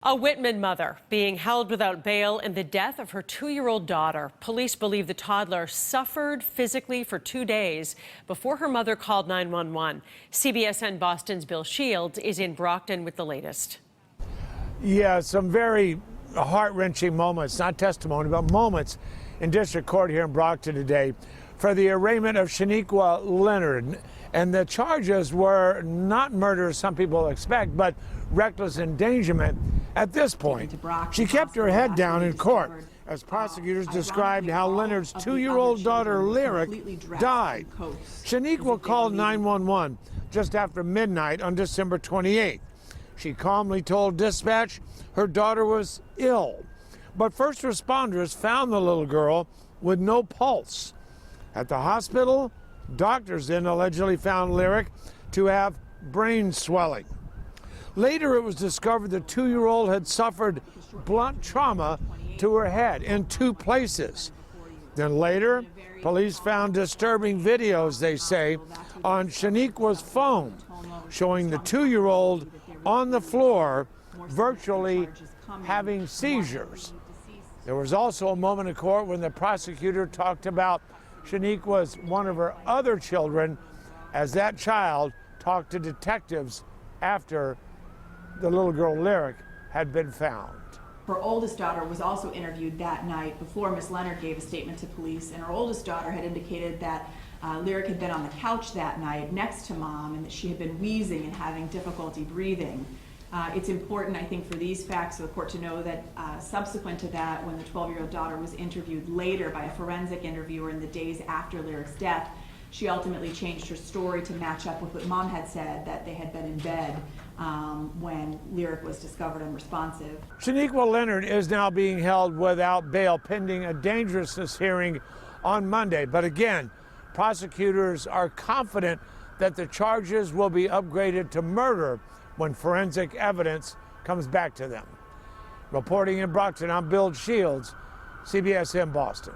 A Whitman mother being held without bail in the death of her 2-year-old daughter. Police believe the toddler suffered physically for 2 days before her mother called 911. CBSN Boston's Bill Shields is in Brockton with the latest. Yeah, some very heart-wrenching moments, not testimony, but moments in district court here in Brockton today for the arraignment of Shaniqua Leonard. And the charges were not murder, as some people expect, but reckless endangerment. At this point, she kept her head down in court as prosecutors described how Leonard's 2-year-old daughter, Lyric, died. Shaniqua called 911 just after midnight on December 28th. She calmly told dispatch her daughter was ill, but first responders found the little girl with no pulse. At the hospital, doctors then allegedly found Lyric to have brain swelling. Later, it was discovered the 2-year-old had suffered blunt trauma to her head in 2 places. Then later, police found disturbing videos, they say, on Shaniqua's phone, showing the 2-year-old on the floor, virtually having seizures. There was also a moment in court when the prosecutor talked about Shaniqua's one of her other children, as that child talked to detectives after the little girl Lyric had been found. Her oldest daughter was also interviewed that night before Miss Leonard gave a statement to police, and her oldest daughter had indicated that Lyric had been on the couch that night next to Mom and that she had been wheezing and having difficulty breathing. It's important, I think, for these facts for the court to know that subsequent to that, when the 12-year-old daughter was interviewed later by a forensic interviewer in the days after Lyric's death, she ultimately changed her story to match up with what Mom had said, that they had been in bed when Lyric was discovered unresponsive. Shaniqua Leonard is now being held without bail pending a dangerousness hearing on Monday. But again, prosecutors are confident that the charges will be upgraded to murder when forensic evidence comes back to them. Reporting in Brockton, I'm Bill Shields, CBSN Boston.